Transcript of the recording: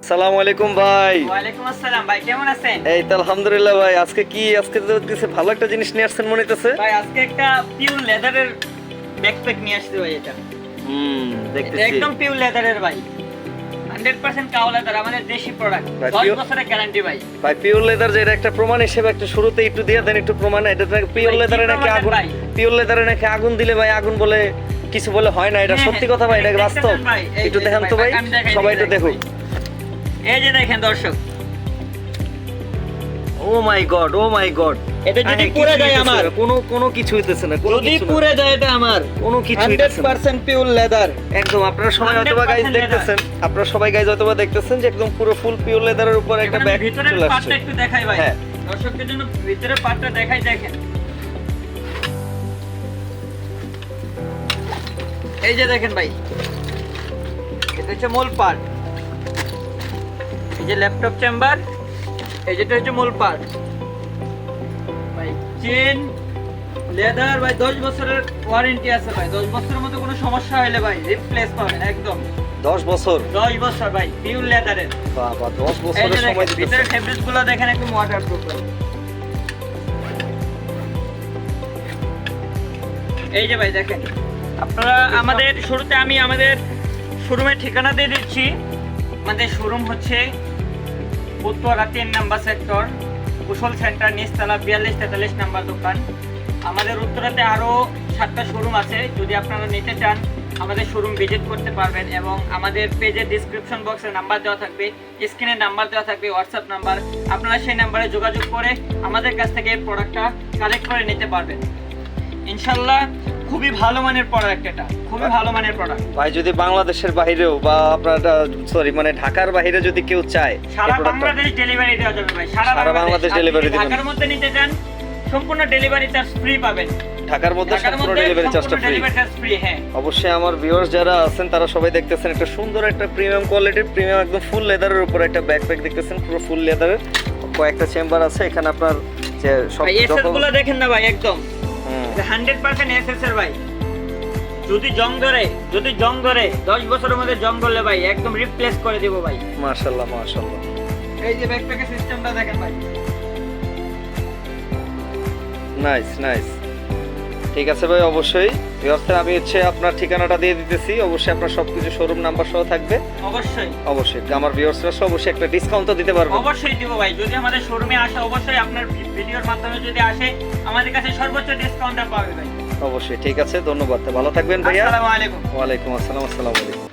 সালামু আলাইকুম ভাই। ওয়ালাইকুম আসসালাম ভাই, কেমন আছেন? এই তো আলহামদুলিল্লাহ ভাই। আজকে তো দেখতেছি ভালো একটা জিনিস নিয়ে আসছেন মনে হইতেছে। ভাই আজকে একটা পিওর লেদারের ব্যাকপ্যাক নিয়ে আসছে ভাই। এটা দেখতেছি একদম পিওর লেদারের ভাই, 100% কাও লেদার, আমাদের দেশি প্রোডাক্ট, ভাই, 10 pure- বছরের গ্যারান্টি ভাই। ভাই পিওর লেদার যে এটা একটা প্রমাণ হিসেবে একটা শুরুতে একটু দিয়ে দেন, একটু প্রমাণ। এটা পিওর ভাই, কি লেদারে নাকি প্রমাণ আগুন, ভাই? পিওর লেদারে নাকি আগুন দিলে ভাই আগুন বলে কিছু বলে হয় না, এটা হ্যাঁ, সত্যি কথা ভাই, এটা দেখতেছেন বাস্তব। ভাই, এই একটু যে দেখেন ভাই, তো ভাই, আমি দেখাই সবাই দিই, একটু দেখুক। ভাই। এই যে দেখেন দর্শক, ও মাই গড, ও মাই গড। এটা যদি পুড়ে যায় আমার, কোনো কিছু হইতেছে না, কোনো যদি কিছু না। পুড়ে যায় এটা আমার, কোনো কিছু হইতেছে না। 100% পিওর লেদার। একদম আপনারা সবাই হয়তোবা গাইজ 100% দেখতেছেন, আপনারা সবাই গাইজ হয়তোবা দেখতেছেন যে একদম পুরো ফুল পিওর লেদারের উপর একটা ব্যাগ ভিতরের চলে আসছে। পার্টটা একটু দেখাই ভাই, হ্যাঁ। দর্শকদের জন্য ভিতরের পার্টটা দেখাই। দেখেন এই যে দেখেন ভাই, এটা হচ্ছে মূল পার্ট। এই যে ল্যাপটপ চেম্বার, এই যেটা হচ্ছে মূল পার্ট ভাই। চেন লেদার ভাই, 10 বছরের ওয়ারেন্টি আছে ভাই। 10 বছরের মধ্যে কোনো সমস্যা হলে ভাই রিপ্লেস পাবেন একদম। 10 বছর? 10 বছর ভাই, পিওর লেদারের। বাবা, 10 এই বছরের যে সময় দেখেন দিতেছে। ভিতরের ফেব্রিক গুলো দেখেন, একদম ওয়াটারপ্রুফ ভাই। এই যে ভাই দেখেন, আপনারা আমাদের শুরুতে আমি আমাদের শোরুমের ঠিকানা দিয়ে দিচ্ছি। আমাদের শোরুম হচ্ছে উত্তরা 3 নাম্বার সেক্টর, কুশল সেন্টার, নিচতলা 42-43 নাম্বার দোকান। আমাদের উত্তরাতে আরও 7টা শোরুম আছে। যদি আপনারা নিতে চান আমাদের শোরুম ভিজিট করতে পারবেন, এবং আমাদের পেজের ডিসক্রিপশন বক্সে নাম্বার দেওয়া থাকবে, স্ক্রিনে নাম্বার দেওয়া থাকবে, হোয়াটসঅ্যাপ নাম্বার। আপনারা সেই নাম্বারে যোগাযোগ করে আমাদের কাছ থেকে প্রোডাক্টটা কালেক্ট করে নিতে পারবেন। ইনশাল্লাহ খুবই ভালো মানের প্রোডাক্ট, এটা খুবই ভালো মানের প্রোডাক্ট ভাই যদি বাংলাদেশের বাইরেও বা আপনার সরি মানে ঢাকার বাইরে যদি কেউ চায় সারা এই প্রোডাক্টটা, বাংলাদেশ ডেলিভারি দেওয়া যাবে ভাই। সারা বাংলাদেশ আপনি delivery যদি দিবেন। ঢাকার মধ্যে নিতে চান সম্পূর্ণ ডেলিভারি চার্জ ফ্রি পাবেন। ঢাকার মধ্যে সম্পূর্ণ ডেলিভারি চার্জটা ফ্রি। Delivery charge free. হ্যাঁ, অবশ্যই আমার ভিউয়ার্স যারা আছেন তারা সবাই দেখতেছেন একটা সুন্দর একটা প্রিমিয়াম কোয়ালিটির, প্রিমিয়াম একদম ফুল লেদারের উপর একটা ব্যাকপ্যাক দেখতেছেন, পুরো ফুল লেদারের। কয়েকটা চেম্বার আছে এখানে, আপনার যে সব ভাই এসএস যত গুলো দেখেন না ভাই, একদম হুম, 100% এসএস এর ভাই। যদি জং ধরে 10 বছরের মধ্যে জং ধরলে ভাই একদম রিপ্লেস করে দিব ভাই। মাশাআল্লাহ মাশাআল্লাহ। এই যে ব্যাকপ্যাকের সিস্টেমটা দেখেন ভাই। Nice nice. ঠিক আছে ভাই, অবশ্যই ভিউয়ার্সদের আমি আপনার ঠিকানাটা দিয়ে দিতেছি। অবশ্যই আপনার সবকিছু শোরুম নাম্বার সহ থাকবে। অবশ্যই অবশ্যই আমার ভিউয়ার্সরা অবশ্যই একটা ডিসকাউন্ট তো দিতে পারবেন। অবশ্যই দিব ভাই। যদি আমাদের শোরুমে আসে, অবশ্যই আপনার ভিডিওর মাধ্যমে যদি আসে আমাদের কাছে সর্বোচ্চ ডিসকাউন্টটা পাবে ভাই। অবশ্যই। ঠিক আছে, ধন্যবাদ, ভালো থাকবেন ভাইয়া। আসসালামু আলাইকুম। ওয়ালাইকুম আসসালাম। আসসালামু আলাইকুম।